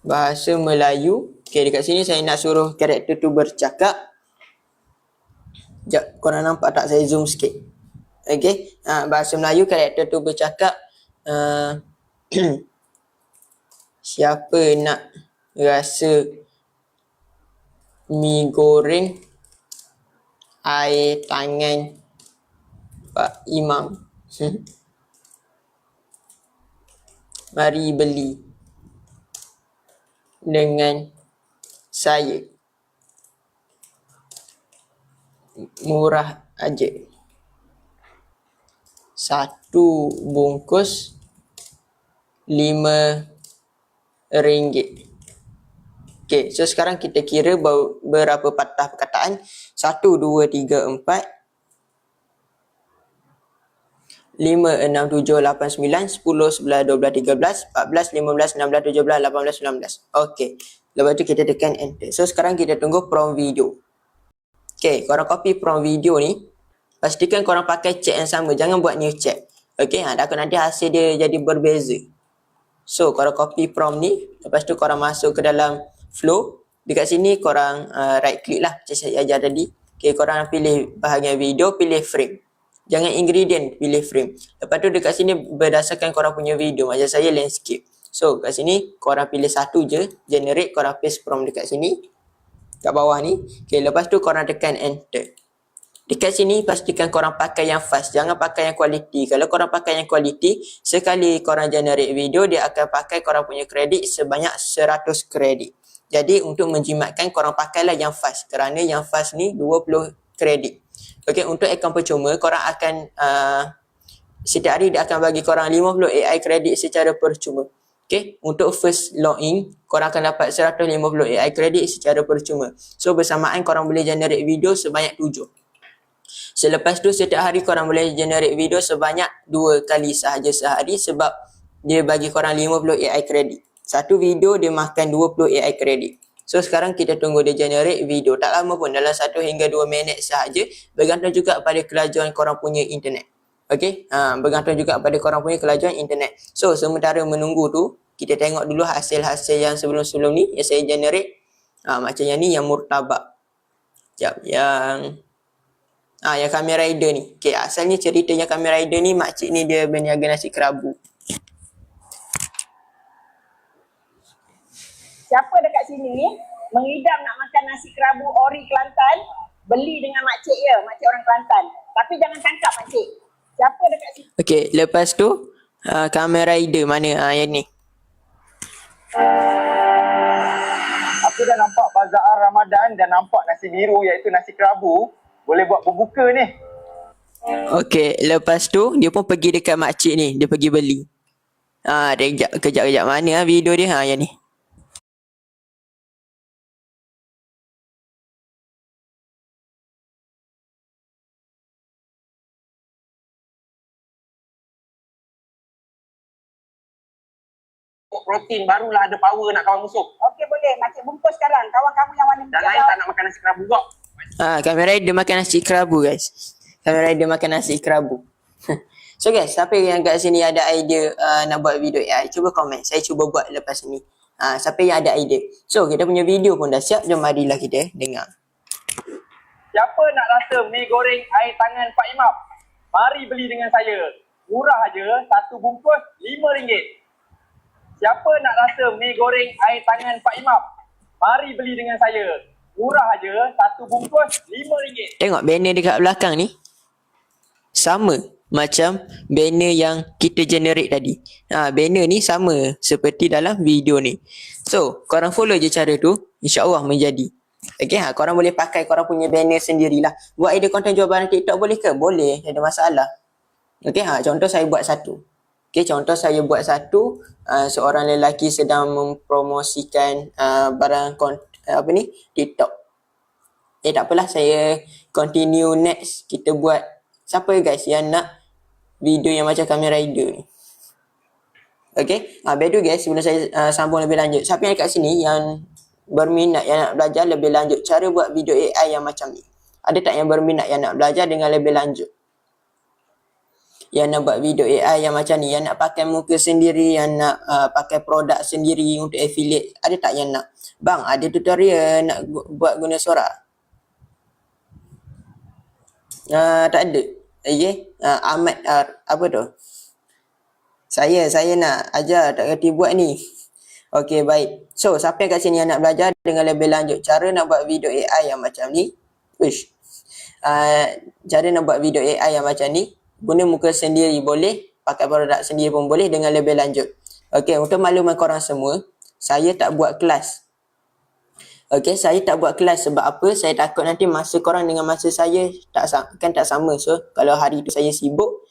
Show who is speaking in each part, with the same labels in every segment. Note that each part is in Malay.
Speaker 1: bahasa Melayu. Okay, dekat sini saya nak suruh karakter tu bercakap. Sekejap, korang nampak tak saya zoom sikit? Okay, bahasa Melayu karakter tu bercakap. Siapa nak rasa mi goreng air tangan Pak Imam? Mari beli dengan saya. Murah aja. Satu bungkus RM5. Okay, so sekarang kita kira berapa patah perkataan. 1, 2, 3, 4 5, 6, 7, 8, 9 10, 11, 12, 13, 14, 15, 16. Okay, lepas tu kita tekan enter. So sekarang kita tunggu prompt video. Okay, korang copy prompt video ni. Pastikan korang pakai chat yang sama. Jangan buat new chat. Okay, takut nanti hasil dia jadi berbeza. So korang copy prompt ni. Lepas tu korang masuk ke dalam flow. Dekat sini korang right click lah. Macam saya ajar tadi. Okay, korang pilih bahagian video. Pilih frame. Jangan ingredient. Pilih frame. Lepas tu dekat sini berdasarkan korang punya video. Macam saya landscape. So kat sini korang pilih satu je. Generate. Korang paste prompt dekat sini. Kat bawah ni. Okay, lepas tu korang tekan enter. Dekat sini pastikan korang pakai yang fast. Jangan pakai yang quality. Kalau korang pakai yang quality, sekali korang generate video, dia akan pakai korang punya kredit sebanyak 100 kredit. Jadi untuk menjimatkan, korang pakailah yang fast. Kerana yang fast ni 20 kredit. Okay, untuk akaun percuma, korang akan setiap hari dia akan bagi korang 50 AI kredit secara percuma. Okay, untuk first login, korang akan dapat 150 AI kredit secara percuma. So bersamaan korang boleh generate video sebanyak 7. Selepas tu setiap hari korang boleh generate video sebanyak 2 kali sahaja sehari sebab dia bagi korang 50 AI kredit. Satu video dia makan 20 AI kredit. So sekarang kita tunggu dia generate video. Tak lama pun, dalam 1 hingga 2 minit sahaja. Bergantung juga pada kelajuan korang punya internet. Okay, bergantung juga pada korang punya kelajuan internet. So sementara menunggu tu, kita tengok dulu hasil-hasil yang sebelum-sebelum ni yang saya generate. Macam yang ni, yang murtabak. Sekejap, yang Kamen Rider ni. Okay, asalnya ceritanya Kamen Rider ni, makcik ni dia berniaga nasi kerabu.
Speaker 2: Siapa dekat sini mengidam nak makan nasi kerabu ori Kelantan, beli dengan makcik ya, makcik orang Kelantan. Tapi jangan tangkap makcik. Siapa dekat sini?
Speaker 1: Okay, lepas tu Kamen Rider mana yang ni?
Speaker 3: Aku dah nampak bazar Ramadan dan nampak nasi biru iaitu nasi kerabu. Boleh buat berbuka ni.
Speaker 1: Okay, lepas tu dia pun pergi dekat makcik ni, dia pergi beli. Dia kejap-kejap mana video dia yang ni.
Speaker 3: Protein barulah ada power nak kawan musuh.
Speaker 2: Okey boleh, makcik bungkus sekarang. Kawan kamu yang mana?
Speaker 3: Dan lain tak nak makan nasi kerabu juga.
Speaker 1: Kamen Rider makan nasi kerabu guys. Kamen Rider makan nasi kerabu. So guys, siapa yang kat sini ada idea nak buat video AI, cuba komen. Saya cuba buat lepas ni. Siapa yang ada idea. So kita punya video pun dah siap. Jom marilah kita dengar.
Speaker 3: Siapa nak rasa mi goreng air tangan Pak Imam? Mari beli dengan saya. Murah aja, satu bungkus RM5. Siapa nak rasa mi goreng air tangan Pak Imam? Mari beli dengan saya. Murah aja, satu bungkus RM5.
Speaker 1: Tengok banner dekat belakang ni. Sama macam banner yang kita generate tadi. Banner ni sama seperti dalam video ni. So, korang follow je cara tu. InsyaAllah menjadi. Okay, korang boleh pakai korang punya banner sendirilah. Buat idea konten jual barang TikTok boleh ke? Boleh, tak ada masalah. Okay, contoh saya buat satu. Okay, contoh saya buat satu. Seorang lelaki sedang mempromosikan barang TikTok. Tak apalah, saya continue next. Kita buat, siapa guys yang nak video yang macam Kamen Rider ni? Okay, by the way guys, sebelum saya sambung lebih lanjut, siapa yang kat sini yang berminat, yang nak belajar lebih lanjut cara buat video AI yang macam ni? Ada tak yang berminat yang nak belajar dengan lebih lanjut? yang nak buat video AI yang macam ni, yang nak pakai muka sendiri, yang nak pakai produk sendiri untuk affiliate, ada tak yang nak? Bang, ada tutorial nak buat guna suara? Tak ada. Okay. Ahmad apa tu? Saya nak ajar, tak kerti buat ni. Okay, baik. So, siapa yang kat sini yang nak belajar dengan lebih lanjut cara nak buat video AI yang macam ni? Wish. Cara nak buat video AI yang macam ni, guna muka sendiri boleh, pakai produk sendiri pun boleh dengan lebih lanjut. Okay, untuk makluman korang semua, saya tak buat kelas. Okay, saya tak buat kelas sebab apa? Saya takut nanti masa korang dengan masa saya tak sama. So, kalau hari tu saya sibuk,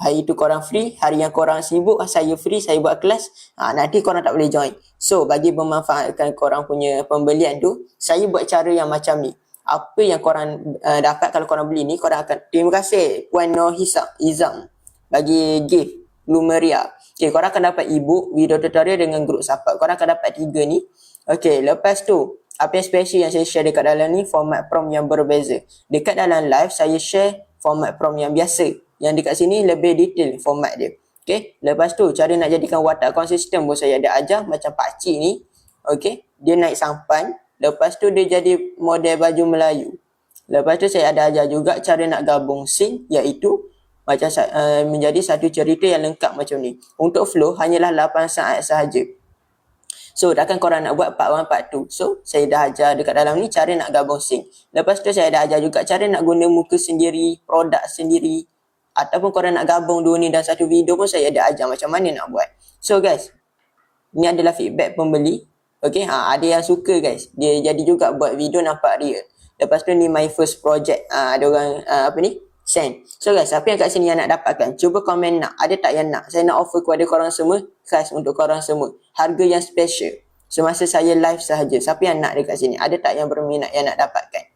Speaker 1: hari tu korang free, hari yang korang sibuk, saya free, saya buat kelas, nanti korang tak boleh join. So, bagi memanfaatkan korang punya pembelian tu, saya buat cara yang macam ni. Apa yang korang dapat kalau korang beli ni, korang akan, terima kasih Puan Noh Izam bagi gift Lumeria. Okay, korang akan dapat ebook, video tutorial dengan group support. Korang akan dapat 3 ni. Okay, lepas tu, apa yang special yang saya share dekat dalam ni, format prompt yang berbeza. Dekat dalam live, saya share format prompt yang biasa. Yang dekat sini lebih detail format dia. Okay, lepas tu, cara nak jadikan watak konsisten pun saya ada ajar. Macam pakcik ni, okay, dia naik sampan. Lepas tu, dia jadi model baju Melayu. Lepas tu, saya ada ajar juga cara nak gabung scene, iaitu macam menjadi satu cerita yang lengkap macam ni. Untuk flow, hanyalah 8 saat sahaja. So, takkan korang nak buat part 1, part 2. So, saya dah ajar dekat dalam ni cara nak gabung sync. Lepas tu, saya dah ajar juga cara nak guna muka sendiri, produk sendiri. Ataupun korang nak gabung dua ni dalam satu video pun saya dah ajar macam mana nak buat. So, guys, ni adalah feedback pembeli. Okay, ada yang suka guys. Dia jadi juga buat video nampak real. Lepas tu, ni my first project. Ada orang, send. So, guys, siapa yang kat sini yang nak dapatkan? Cuba komen nak. Ada tak yang nak? Saya nak offer kepada korang semua. Khas untuk korang semua. Harga yang special. Semasa saya live sahaja. Siapa yang nak dekat sini? Ada tak yang berminat yang nak dapatkan?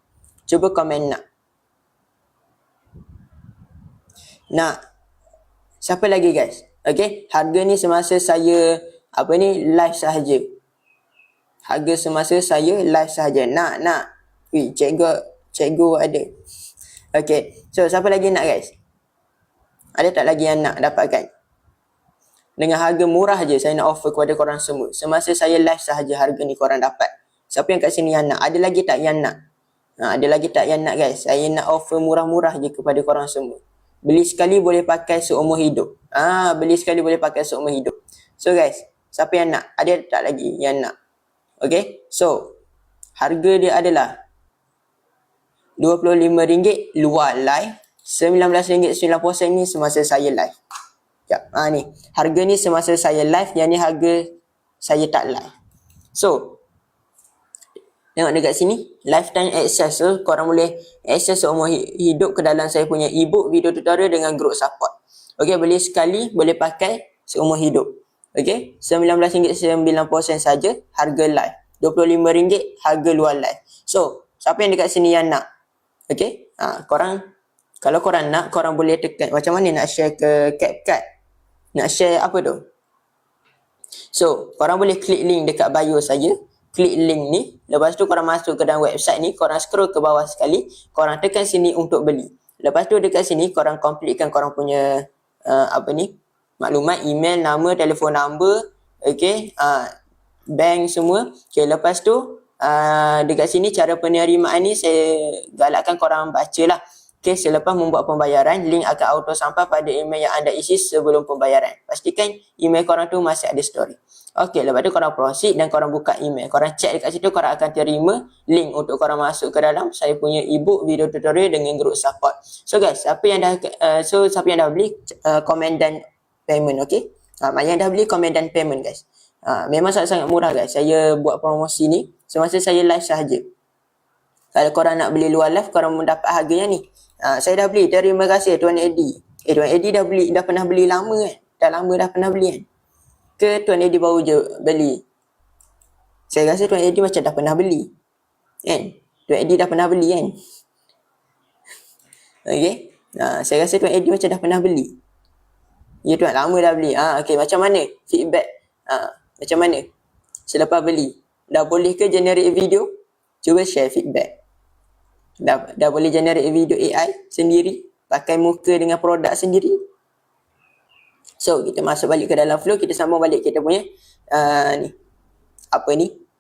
Speaker 1: Cuba komen nak. Nak. Siapa lagi guys? Okay. Harga ni semasa saya live sahaja. Harga semasa saya live sahaja. Nak. Wih, cikgu ada. Okay. So, siapa lagi nak guys? Ada tak lagi yang nak dapatkan? Dengan harga murah je saya nak offer kepada korang semua. Semasa saya live sahaja harga ni korang dapat. Siapa yang kat sini yang nak? Ada lagi tak yang nak? Ada lagi tak yang nak guys? Saya nak offer murah-murah je kepada korang semua. Beli sekali boleh pakai seumur hidup. Beli sekali boleh pakai seumur hidup. So guys, siapa yang nak? Ada tak lagi yang nak? Okay. So, harga dia adalah RM25 luar live. RM19.90 ni semasa saya live. Ni. Harga ni semasa saya live. Yang ni harga saya tak live. So, tengok dekat sini. Lifetime access. So, korang boleh access seumur hidup ke dalam saya punya ebook, video tutorial dengan group support. Okay, beli sekali boleh pakai seumur hidup. Okay, RM19.90 saja harga live. RM25 harga luar live. So, siapa yang dekat sini yang nak? Okay, korang, kalau korang nak, korang boleh tekan. Macam mana nak share ke CapCut? Nak share apa tu? So, korang boleh klik link dekat bio saya. Klik link ni. Lepas tu korang masuk ke dalam website ni. Korang scroll ke bawah sekali. Korang tekan sini untuk beli. Lepas tu dekat sini korang completekan korang punya maklumat, email, nama, telefon number. Okay. Bank semua. Okay, lepas tu dekat sini cara penerimaan ni saya galakkan korang baca lah. Okay, selepas membuat pembayaran, link akan auto sampai pada email yang anda isi sebelum pembayaran. Pastikan email korang tu masih ada story. Okay, lepas tu korang proceed dan korang buka email. Korang check dekat situ, korang akan terima link untuk korang masuk ke dalam saya punya ebook, video tutorial dengan group support. So guys, siapa yang dah beli, komen dan payment, okay? Yang dah beli, komen dan payment guys. Memang sangat-sangat murah guys. Saya buat promosi ni semasa saya live sahaja. Kalau korang nak beli luar live, korang mendapat harga yang ni. Saya dah beli. Terima kasih Tuan Eddie. Tuan Eddie dah pernah beli lama kan? Dah lama dah pernah beli kan? Ke Tuan Eddie baru je beli? Saya rasa Tuan Eddie macam dah pernah beli. Kan? Tuan Eddie dah pernah beli kan? Okay. Saya rasa Tuan Eddie macam dah pernah beli. Ya Tuan, lama dah beli. Okay, macam mana? Feedback. Macam mana? Selepas beli. Dah boleh ke generate video? Cuba share feedback. Dah boleh generate video AI sendiri? Pakai muka dengan produk sendiri? So kita masuk balik ke dalam flow, kita sambung balik kita punya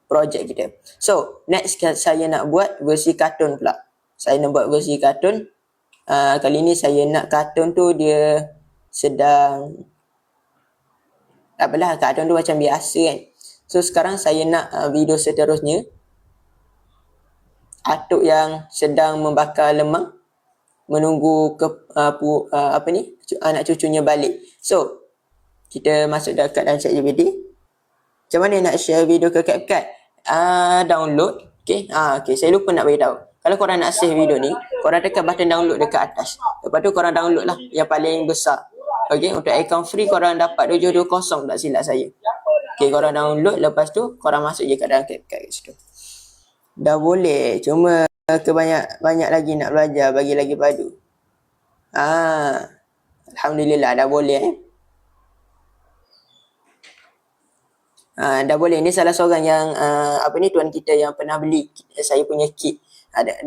Speaker 1: projek kita. So next saya nak buat versi kartun pula. Saya nak buat versi kartun. Kali ni saya nak kartun tu dia sedang, tak apalah, kartun tu macam biasa kan. So sekarang saya nak video seterusnya, atuk yang sedang membakar lemang menunggu anak cucunya balik. So kita masuk dekat dalam ChatGPT. Macam mana nak share video ke CapCut? Download. Okay, saya lupa nak beritahu. Kalau korang nak save video ni, korang tekan button download dekat atas. Lepas tu korang download lah yang paling besar. Okay, untuk account free korang dapat 720 tak silap saya. Okay, korang download, lepas tu korang masuk je kat dalam CapCut kat situ. Dah boleh, cuma banyak lagi nak belajar, bagi lagi padu. Alhamdulillah dah boleh dah boleh. Ni salah seorang yang tuan kita yang pernah beli saya punya kit.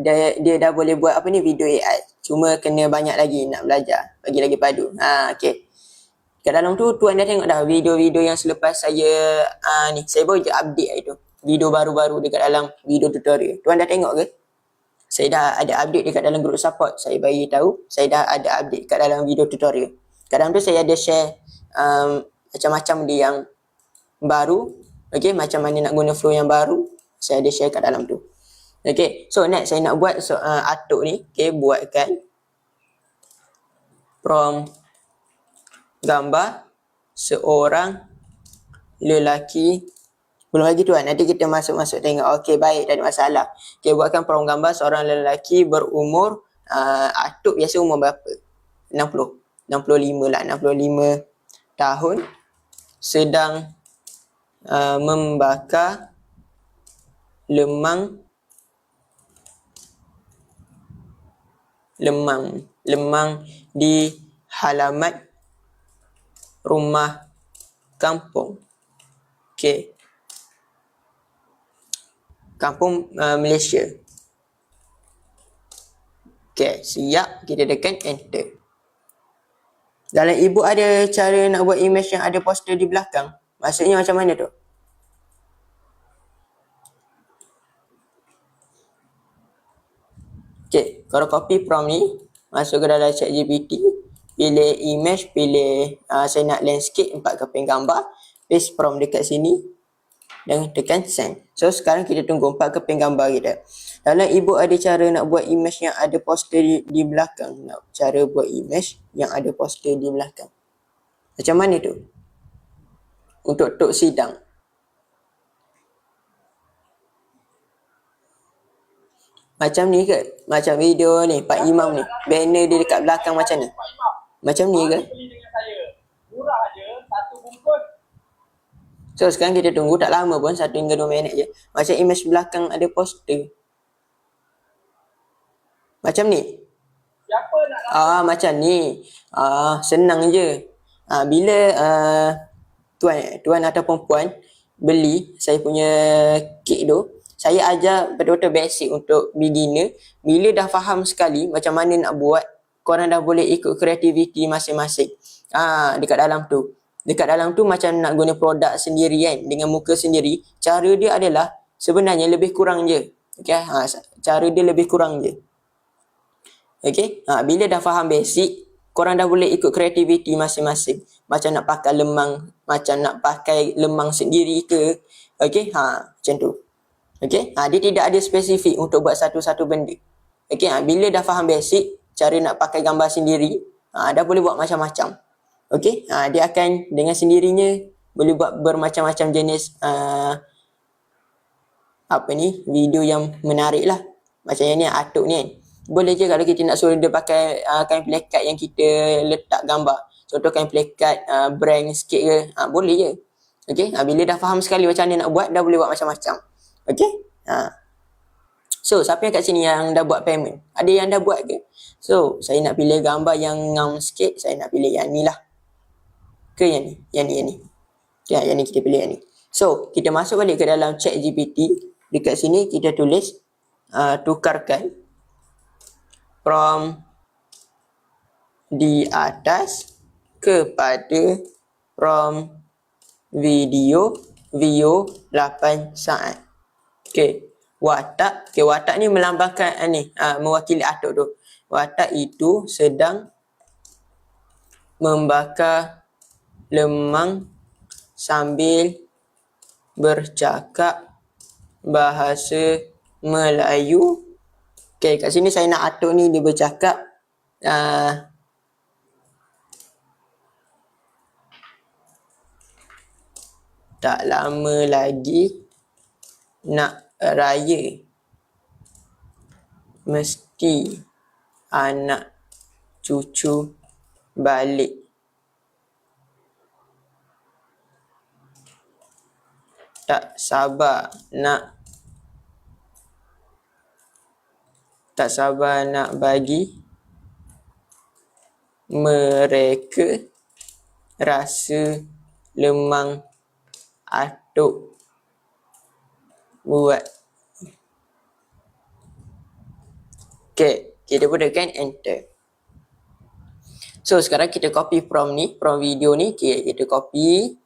Speaker 1: Dia dah boleh buat video AI. Cuma kena banyak lagi nak belajar, bagi lagi padu. Okay. Kat dalam tu tuan dah tengok dah video-video yang selepas saya saya baru je update itu. Video baru-baru dekat dalam video tutorial. Tuan dah tengok ke? Saya dah ada update dekat dalam group support. Saya bagi tahu saya dah ada update kat dalam video tutorial. Kadang tu saya ada share macam-macam dia yang baru. Okay, macam mana nak guna flow yang baru, saya ada share kat dalam tu. Okay, so next saya nak buat atuk ni. Okay, buatkan prompt gambar seorang lelaki. Belum lagi tuan, nanti kita masuk tengok. Okay, baik, tak ada masalah. Okay, buatkan prompt gambar seorang lelaki berumur, atuk biasa umur berapa? 65 tahun, sedang membakar lemang di halaman rumah kampung. Okay, kampung Malaysia. Okay, siap, kita tekan enter. Dalam ebook ada cara nak buat image yang ada poster di belakang. Maksudnya macam mana tu? Okay, korang copy prompt ni, masuk ke dalam ChatGPT, pilih image, pilih saya nak landscape 4 keping gambar, paste prompt dekat sini dan tekan send. So sekarang kita tunggu 4 keping gambar kita. Dalam ebook ada cara nak buat image yang ada poster di belakang. Cara buat image yang ada poster di belakang. Macam mana tu? Untuk tok sidang. Macam ni ke? Macam video ni, Pak Imam ni. Banner dia dekat belakang macam ni. Macam ni ke?
Speaker 3: Beli dengan saya. Murah je, 1 bungkus.
Speaker 1: So sekarang kita tunggu, tak lama pun, 1 hingga 2 minit je. Macam image belakang ada poster. Macam ni.
Speaker 3: Siapa nak
Speaker 1: Macam ni. Senang je. Bila tuan ataupun puan beli saya punya kit tu, saya ajar betul-betul basic untuk beginner. Bila dah faham sekali macam mana nak buat, korang dah boleh ikut kreativiti masing-masing. Dekat dalam tu. Dekat dalam tu macam nak guna produk sendiri kan, dengan muka sendiri. Cara dia adalah sebenarnya lebih kurang je. Okay? Cara dia lebih kurang je. Okay? Bila dah faham basic, korang dah boleh ikut kreativiti masing-masing. Macam nak pakai lemang, macam nak pakai lemang sendiri ke. Okay? Macam tu. Okay? Dia tidak ada spesifik untuk buat satu-satu benda. Okay? Bila dah faham basic, cara nak pakai gambar sendiri, dah boleh buat macam-macam. Okay? Dia akan dengan sendirinya boleh buat bermacam-macam jenis video yang menarik lah. Macam yang ni, atuk ni kan. Boleh je kalau kita nak suruh dia pakai kain plekat yang kita letak gambar. Contoh kain plekat brand sikit ke, boleh je. Okay, bila dah faham sekali macam mana nak buat, dah boleh buat macam-macam. Okay, so siapa yang kat sini yang dah buat payment? Ada yang dah buat ke? So saya nak pilih gambar yang ngam sikit. Saya nak pilih yang ni lah. Ke yang ni? Yang ni. Ya, yang ni kita pilih yang ni. So kita masuk balik ke dalam ChatGPT. Dekat sini kita tulis tukarkan prompt di atas kepada from video 8 saat. Okey. Watak. Okey, watak ni melambangkan mewakili atuk tu. Watak itu sedang membakar lemang sambil bercakap bahasa Melayu. Okey, kat sini saya nak atuk ni dia bercakap tak lama lagi nak raya. Mesti anak cucu balik. Tak sabar nak bagi mereka rasa lemang atuk buat. Okay, kita pun tekan enter. So sekarang kita copy prompt ni, prompt video ni. Okay, kita copy.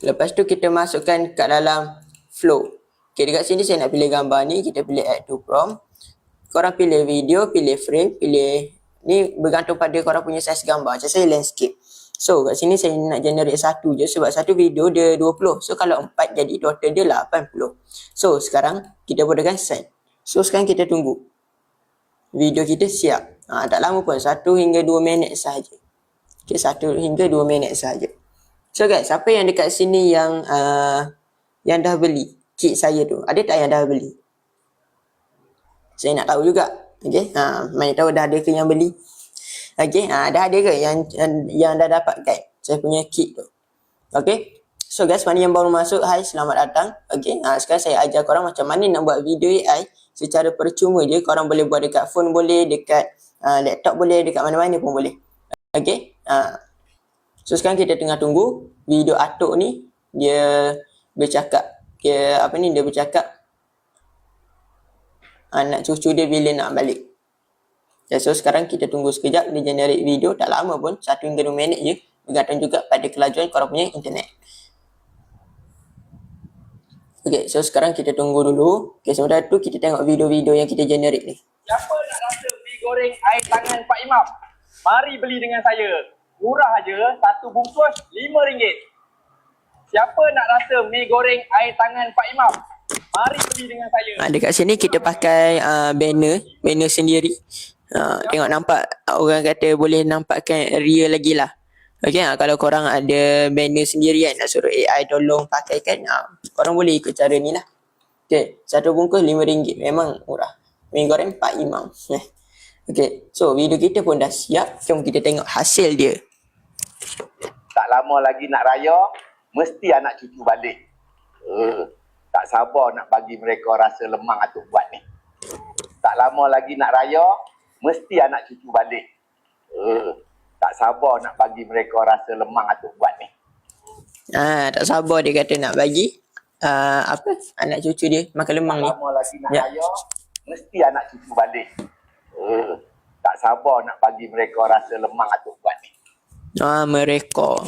Speaker 1: Lepas tu kita masukkan kat dalam flow. Okay, dekat sini saya nak pilih gambar ni. Kita pilih add to prompt. Korang pilih video, pilih frame, pilih ni bergantung pada korang punya size gambar. Macam saya landscape. So kat sini saya nak generate satu je sebab satu video dia 20. So kalau 4 jadi total dia 80. So sekarang kita bolehkan send. So sekarang kita tunggu. Video kita siap. Tak lama pun, 1 hingga 2 minit sahaja. Okay, 1 hingga 2 minit sahaja. So guys, siapa yang dekat sini yang dah beli kit saya tu? Ada tak yang dah beli? Saya nak tahu juga. Okay, mana tahu dah ada ke yang beli. Okay, dah ada ke yang dah dapat guide saya punya kit tu. Okay, so guys, mana yang baru masuk, hai, selamat datang. Okay, sekarang saya ajar korang macam mana nak buat video AI secara percuma je. Korang boleh buat dekat phone boleh, dekat laptop boleh, dekat mana-mana pun boleh. Okay, so sekarang kita tengah tunggu video atuk ni dia bercakap. Dia bercakap anak cucu dia bila nak balik. Okay, so sekarang kita tunggu sekejap dia generate video. Tak lama pun, 1 hingga 2 minit je. Bergantung juga pada kelajuan korang punya internet. Okay, so sekarang kita tunggu dulu. Okay, sementara tu kita tengok video-video yang kita generate ni.
Speaker 3: Siapa nak rasa mi goreng air tangan Pak Imam? Mari beli dengan saya. Murah aja, satu bungkus RM5. Siapa nak rasa mi goreng air tangan Pak Imam? Mari beli dengan saya.
Speaker 1: Dekat sini kita pakai banner sendiri. Tengok nampak, orang kata boleh nampakkan real lagi lah. Okay, kalau korang ada banner sendiri kan, nak suruh AI tolong pakaikan, korang boleh ikut cara ni lah. Okay, satu bungkus RM5, memang murah. Mi goreng Pak Imam. Okay, so video kita pun dah siap. Jom kita tengok hasil dia.
Speaker 4: Tak lama lagi nak raya, mesti anak cucu balik. Tak sabar nak bagi mereka rasa lemang atuk buat ni. Tak lama lagi nak raya, mesti anak cucu balik. Tak sabar nak bagi mereka rasa lemang atuk buat ni.
Speaker 1: Tak sabar dia kata nak bagi anak cucu dia makan lemang ni.
Speaker 4: Tak lama lagi nak raya, mesti anak cucu balik. Tak sabar nak bagi mereka rasa lemang atuk buat ni.
Speaker 1: Mereka.